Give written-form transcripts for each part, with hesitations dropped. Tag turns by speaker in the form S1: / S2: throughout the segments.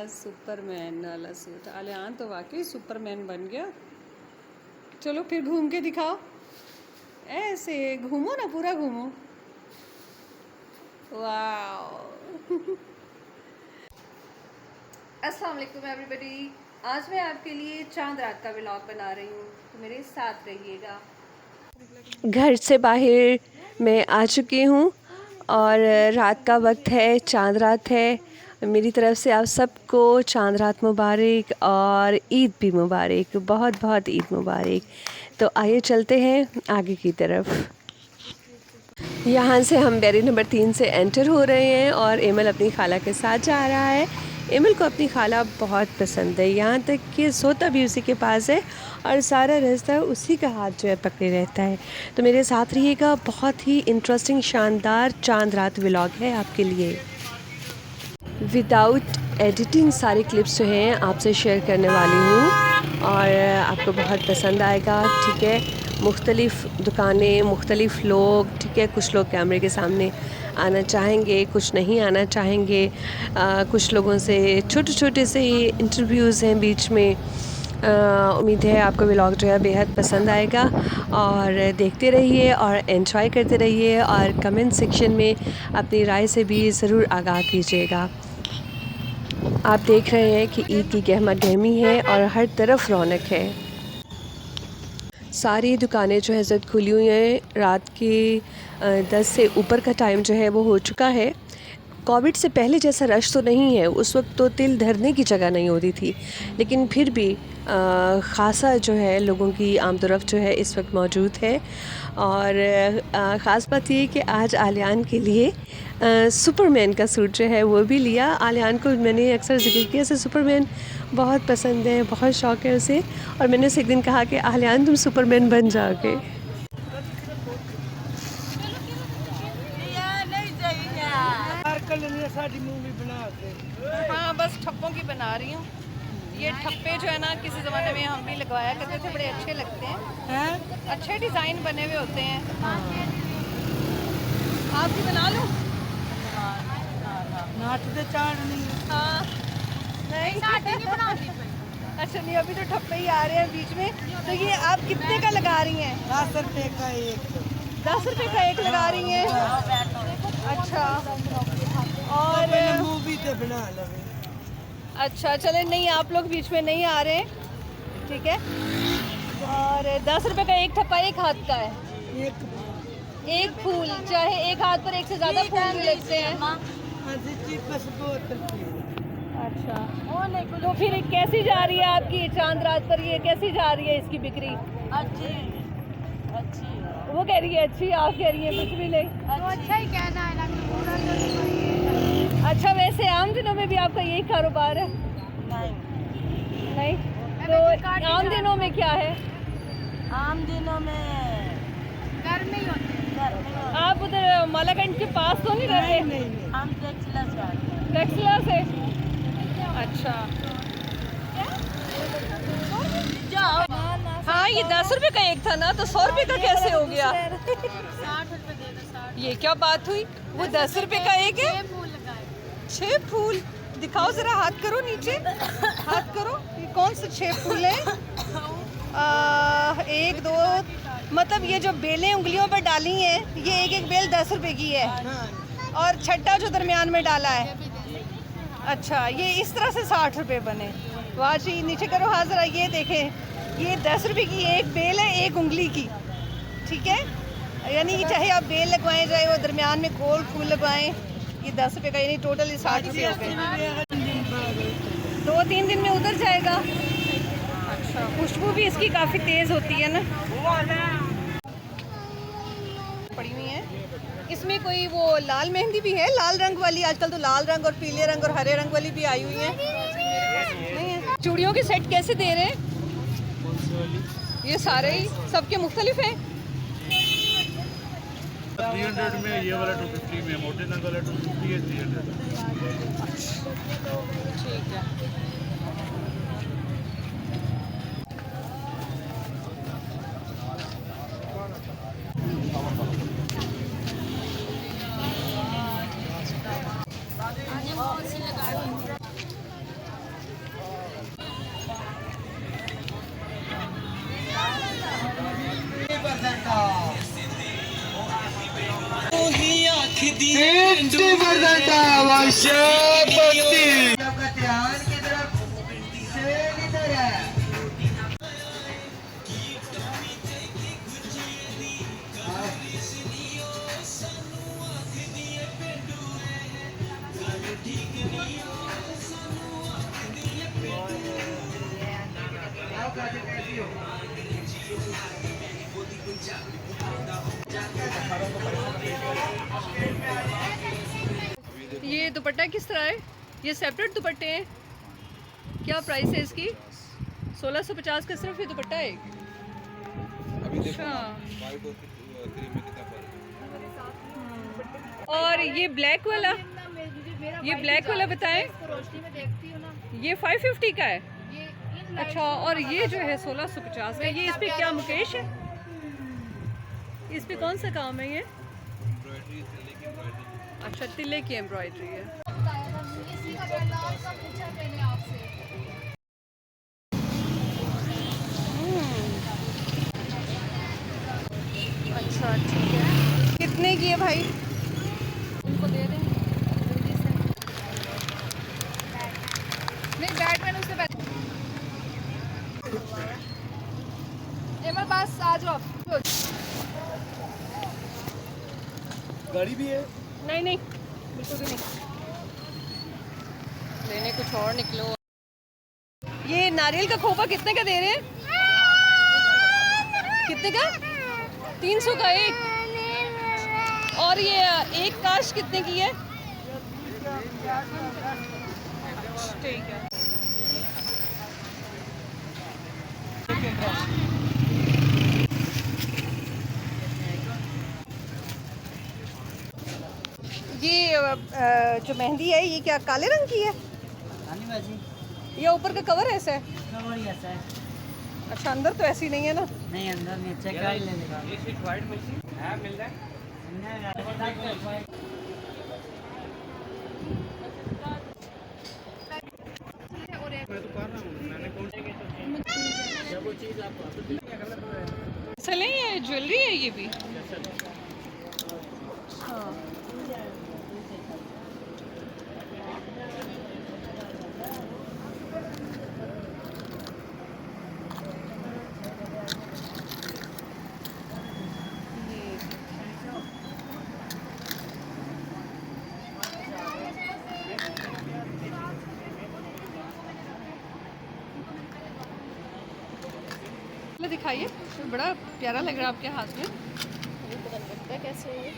S1: Superman वाला suit. Aliyan तो वाकई सुपरमैन बन गया। चलो फिर घूम के दिखाओ, ऐसे घूमो ना, पूरा घूमो। वाह। अस्सलाम वालेकुम एवरीबॉडी। आज मैं आपके लिए चांद रात का व्लॉग बना रही हूँ, तो मेरे साथ रहिएगा। घर से बाहर मैं आ चुकी हूँ और रात का वक्त है, चांद रात है। मेरी तरफ से आप सबको चांद रात मुबारक और ईद भी मुबारक, बहुत बहुत ईद मुबारक। तो आइए चलते हैं आगे की तरफ। यहाँ से हम बैरी नंबर 3 से एंटर हो रहे हैं और एमल अपनी खाला के साथ जा रहा है। एमल को अपनी खाला बहुत पसंद है, यहाँ तक कि सोता भी उसी के पास है और सारा रास्ता उसी का हाथ जो है पकड़े रहता है। तो मेरे साथ रहिएगा, बहुत ही इंटरेस्टिंग शानदार चांद रात व्लॉग है आपके लिए। विदाउट एडिटिंग सारे क्लिप्स जो हैं आपसे शेयर करने वाली हूँ और आपको बहुत पसंद आएगा। ठीक है, मुख्तलिफ़ दुकानें, मुख्तलिफ़ लोग, ठीक है, कुछ लोग कैमरे के सामने आना चाहेंगे, कुछ नहीं आना चाहेंगे। कुछ लोगों से छोटे छोटे से इंटरव्यूज़ हैं बीच में। उम्मीद है आपको व्लॉग जो है बेहद पसंद आएगा और देखते रहिए और एंजॉय करते रहिए और कमेंट सेक्शन में अपनी राय से भी ज़रूर आगाह कीजिएगा। आप देख रहे हैं कि ईद की गहमा गहमी है और हर तरफ रौनक है। सारी दुकानें जो है ज़द खुली हुई हैं। रात के 10 से ऊपर का टाइम जो है वो हो चुका है। कोविड से पहले जैसा रश तो नहीं है, उस वक्त तो तिल धरने की जगह नहीं होती थी, लेकिन फिर भी ख़ासा जो है लोगों की आमदोरफ़्त जो है इस वक्त मौजूद है। और ख़ास बात ये कि आज आलियान के लिए सुपरमैन का सूट जो है वो भी लिया। आलियान को मैंने अक्सर ज़िक्र किया, ऐसे सुपरमैन बहुत पसंद है, बहुत शौक़ है उसे, और मैंने उसे एक दिन कहा कि आलियान तुम सुपरमैन बन जाओगे।
S2: हाँ, बस ठप्पों की बना रही हूँ। ये ठप्पे जो है ना, किसी ज़माने में हम भी लगवाया करते थे, बड़े अच्छे लगते हैं। अच्छे डिज़ाइन बने हुए होते हैं। आप भी बना लो। हाँ, नहीं अच्छा नहीं, अभी तो ठप्पे ही आ रहे हैं बीच में। तो ये आप कितने का लगा रही हैं?
S3: 10 रुपये का एक।
S2: 10 रुपये का एक लगा रही हैं। अच्छा, और
S3: मूवी ते बना लवे।
S2: अच्छा चले, नहीं आप लोग बीच में नहीं आ रहे, ठीक है। और 10 रुपये का एक ठप्पा एक हाथ का है। एक फूल, चाहे एक हाथ पर एक से ज़्यादा फूल भी लगते हैं। अच्छा, तो फिर कैसी जा रही है आपकी चांद रात पर, ये कैसी जा रही है इसकी बिक्री?
S4: अच्छी।
S2: वो कह रही है अच्छी, आप कह रही है कुछ भी नहीं।
S4: तो अच्छा ही कहना है ना, पूरा तो
S2: अच्छा, वैसे आम दिनों में भी आपका यही कारोबार है? नहीं, तो आम दिनों में क्या है?
S4: आम दिनों में घर में ही होते हैं।
S2: आप उधर मालागंज के पास तो नहीं रहते?
S4: हम
S2: टैक्सला से। अच्छा, हाँ, ये 10 रुपए का एक था ना, तो 100 रुपए का कैसे हो गया?
S4: 60 रुपए दे दो। 60
S2: ये क्या बात हुई? वो 10 रुपए का एक है।
S4: 6 फूल लगाए।
S2: 6 फूल दिखाओ जरा, हाथ करो नीचे, हाथ करो। ये कौन से 6 फूल है? 1 2, मतलब ये जो बेलें उंगलियों पर डाली हैं, ये एक एक बेल 10 रुपए की है, और छट्टा जो दरमियान में डाला है। अच्छा, ये इस तरह से 60 रुपए बने। वाह जी, नीचे करो हाथ जरा, ये देखें, ये 10 रुपए की एक बेल है, एक उंगली की, ठीक है। यानी कि चाहे आप बेल लगवाएं, चाहे वो दरमियान में गोल फूल लगवाएं, ये 10 रुपए का, यानी टोटल 60 रुपये हो गए। 2-3 दिन में उधर जाएगा। अच्छा, खुशबू भी इसकी काफ़ी तेज़ होती है ना। पड़ी हुई है। इसमें कोई वो लाल मेहंदी भी है, लाल रंग वाली। आजकल तो लाल रंग और पीले रंग और हरे रंग वाली भी आई हुई है। नहीं है। चूड़ियों के सेट कैसे दे रहे हैं? ये सारे ही सबके मुख्तलिफ हैं।
S5: 300 में ये वाला 250 में, मोटे नग वाला 250 है, 300।
S2: ठीक है।
S3: आपका ध्यान की तरफ से किधर है?
S1: ये दुपट्टा किस तरह है? ये सेपरेट दुपट्टे हैं? क्या प्राइस है इसकी? 1650 का सिर्फ ये दुपट्टा है। अच्छा, और ये ब्लैक वाला, ये ब्लैक वाला बताएं। ये 550 का है। अच्छा, और ये जो है 1650 का, ये इस पे क्या मुकेश है? इस पे कौन सा काम है ये? अच्छा, तिल्ले की एम्ब्रॉयडरी है। अच्छा, ठीक है। कितने की है भाई? उनको दे दें जल्दी से। नहीं, बैटमैन उससे पहले मेरे पास आ जाओ आप।
S3: गाड़ी भी है?
S1: नहीं नहीं, बिल्कुल भी नहीं। लेने कुछ और निकलो। ये नारियल का खोपा कितने का दे रहे हैं? कितने का? 300 का एक। और ये एक काश कितने की है? ठीक है। ये जो मेहंदी है, ये क्या काले रंग की है? ये ऊपर का कवर ऐसा है?
S3: कवर ही ऐसा है।
S1: अच्छा, अंदर तो ऐसी नहीं है ना?
S3: नहीं, अंदर नहीं, चेक कर लेने का। ये स्विच वाइट मशीन है, मिल रहा है?
S1: चले, ये ज्वेलरी है ये भी। हाँ, दिखाइए, बड़ा प्यारा लग रहा है आपके हाथ में। कैसे है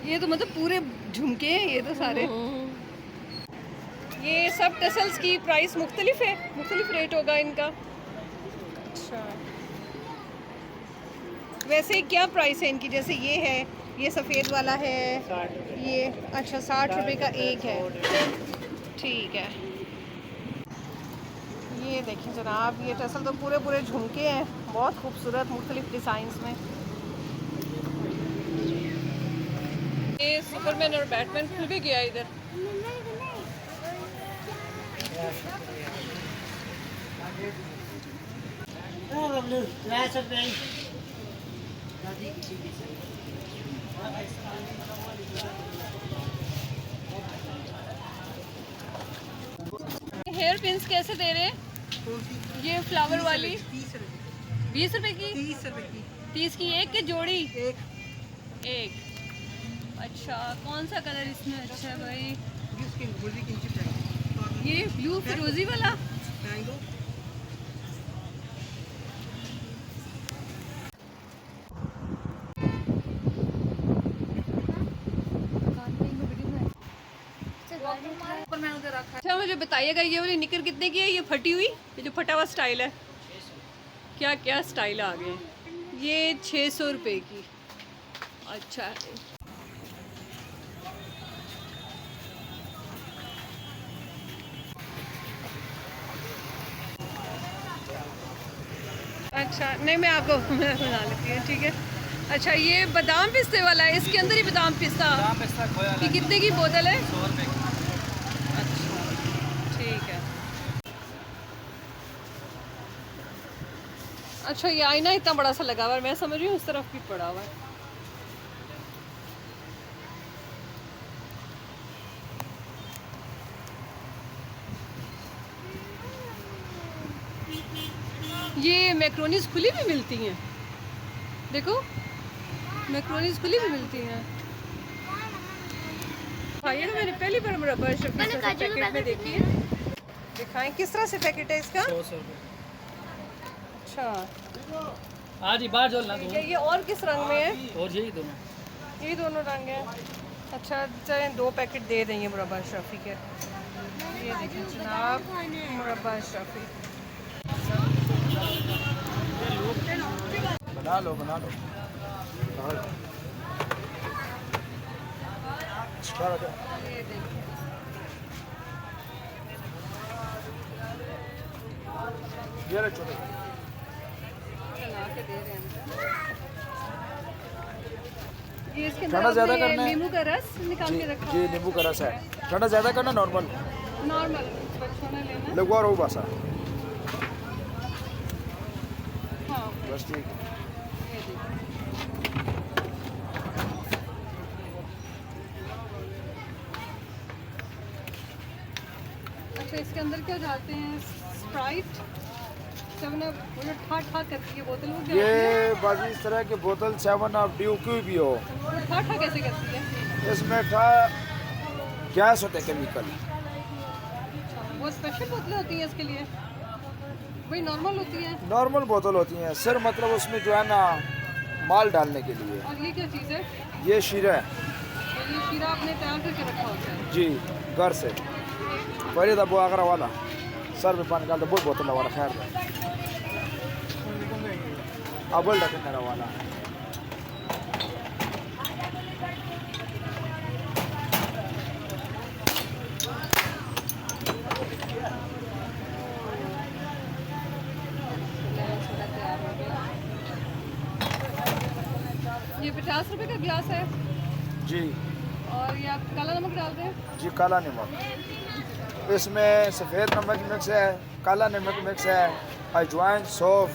S1: ये? तो मतलब पूरे झुमके हैं ये तो सारे। ये सब टसल्स की प्राइस मुख्तलिफ है, मुख्तलिफ रेट होगा इनका। अच्छा, वैसे क्या प्राइस है इनकी? जैसे ये है, ये सफ़ेद वाला है, ये अच्छा 60 रुपए का एक है। ठीक है। ये देखिए जनाब, ये टसल तो पूरे पूरे झुमके हैं, बहुत खूबसूरत मुख्तलिफ डिज़ाइंस में। ये सुपरमैन और बैटमैन खुल भी गया इधर। हेयर पिन्स कैसे दे रहे हैं? ये फ्लावर वाली 20 रुपए की।
S3: 30 रुपए की।
S1: 30 की एक के जोड़ी?
S3: एक।
S1: एक। अच्छा, कौन सा कलर इसमें अच्छा है भाई? ये ब्लू फिरोजी वाला। अच्छा, मुझे बताइएगा, ये वाली निकर कितने की है? ये फटी हुई, ये जो फटा हुआ स्टाइल है, क्या क्या स्टाइल आ गए? ये 600 रुपए की। अच्छा, अच्छा नहीं, मैं आपको बना लेती हूँ, ठीक है। अच्छा, ये बादाम पिस्ते वाला है, इसके अंदर ही बादाम पिस्ता ये कितने की बोतल है?
S3: 100 रुपए की।
S1: अच्छा, ठीक है। अच्छा, ये आईना इतना बड़ा सा लगा हुआ है, मैं समझ रही हूँ उस तरफ भी पड़ा हुआ है।
S2: ये मैक्रोनीज खुली भी मिलती हैं, देखो मैक्रोनीज खुली भी मिलती हैं। हाँ ये मैंने पहली बार मुरब्बा अशरफी पैकेट में देखी है। दिखाएं किस तरह से पैकेट है इसका।
S6: 100
S2: अच्छा
S6: आज ही बाहर जो ना
S2: ये और किस रंग में है?
S6: और यही दोनों
S2: ये दोनों रंग हैं। अच्छा चलें 2 पैकेट दे देंगे मुरब्बा अशरफी के। ये देखिए जनाब मुरब्बा अशरफी।
S7: बना लो ये लो छोटे
S2: ये इसके
S7: ठंडा ज़्यादा
S2: अंदर
S7: करना है?
S2: नींबू का रस निकाल के रखा
S7: जी नींबू का रस है। ठंडा ज़्यादा करना नॉर्मल
S2: नॉर्मल बच्चों ने लेना।
S7: लगवा रो बस
S2: हाँ
S7: बस ठीक है।
S2: ये देखिए। अच्छा इसके अंदर क्या डालते हैं? स्प्राइट जब ना वो जो ठा करती है बोतल वो क्या होती है?
S7: ये बाजी इस तरह की बोतल 7 अप ड्यू क्यों भी हो,
S2: वो ठा कैसे करती है?
S7: इसमें गैस होते केमिकल।
S2: वो स्पेशल बोतलें होती हैं इसके लिए, वही नॉर्मल होती हैं।
S7: नॉर्मल बोतल होती हैं सर, मतलब उसमें जो है ना माल डालने के लिए।
S2: और ये क्या चीज़ है?
S7: ये शीरा है
S2: तो ये शीरा आपने तैयार करके रखा होता है।
S7: जी घर से पहले वो आगरा वाला सर में पानी डालते बहुत बोतल वाला खैर अबल डकन वाला।
S2: ये 50 रुपए का गिलास है
S7: जी
S2: और ये आप काला नमक डाल दें।
S7: जी काला नमक, इसमें सफ़ेद नमक मिक्स है, काला नमक मिक्स है, अजवाइन सौंफ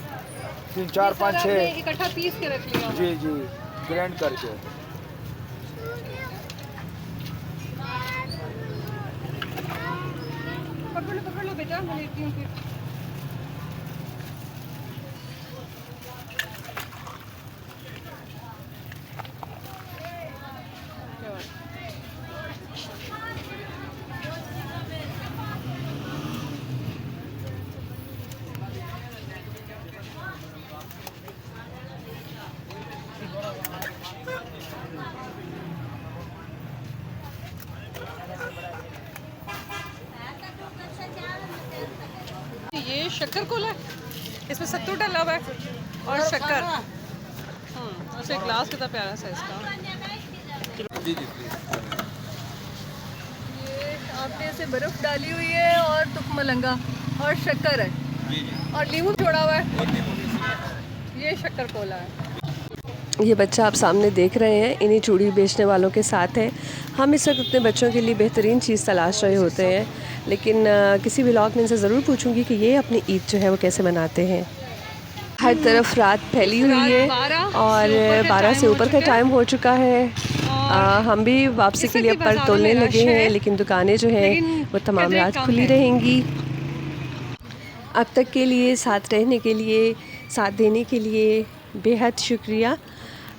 S7: 3 4 5 6
S2: इकट्ठा पीस के रख लिया।
S7: जी जी ग्राइंड करके।
S2: पकड़ लो बेटा मैं लेती हूँ फिर। ये शक्कर कोला है, इसमें सत्तू डाला हुआ है और शक्कर। अच्छा ग्लास कितना प्यारा सा इसका। ये आपने ऐसे बर्फ डाली हुई है और तुक मलंगा और शक्कर है और नींबू जोड़ा हुआ है। ये शक्कर कोला है।
S1: ये बच्चा आप सामने देख रहे हैं इन्हीं चूड़ी बेचने वालों के साथ है। हम इस वक्त अपने बच्चों के लिए बेहतरीन चीज़ तलाश रहे होते हैं, लेकिन किसी व्लॉग में इनसे ज़रूर पूछूंगी कि ये अपनी ईद जो है वो कैसे मनाते हैं। हर तरफ रात फैली हुई है और 12 से ऊपर का टाइम हो चुका है। हम भी वापसी के लिए पर तोलने लगे हैं, लेकिन दुकानें जो हैं वो तमाम रात खुली रहेंगी। अब तक के लिए साथ रहने के लिए, साथ देने के लिए बेहद शुक्रिया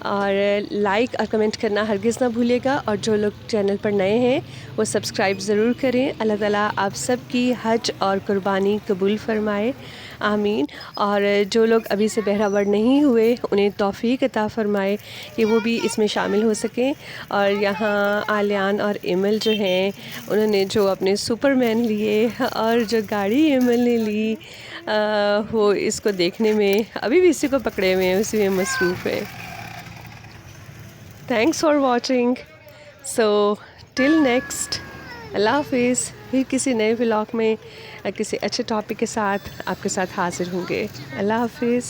S1: और लाइक और कमेंट करना हरगिज़ ना भूलिएगा। और जो लोग चैनल पर नए हैं वो सब्सक्राइब ज़रूर करें। अल्लाह ताला आप सब की हज और कुर्बानी कबूल फरमाए, आमीन। और जो लोग अभी से बहरावर नहीं हुए उन्हें तौफ़ीक अता फ़रमाए कि वो भी इसमें शामिल हो सकें। और यहाँ आलियान और एमल जो हैं उन्होंने जो अपने सुपरमैन लिए और जो गाड़ी एमल ने ली वो इसको देखने में अभी भी इसी को पकड़े हुए हैं, उसी में मसरूफ़ है। Thanks for watching. So till next, अल्लाह हाफिज़। फिर किसी नए व्लॉग में किसी अच्छे टॉपिक के साथ आपके साथ हाजिर होंगे। अल्लाह हाफिज़।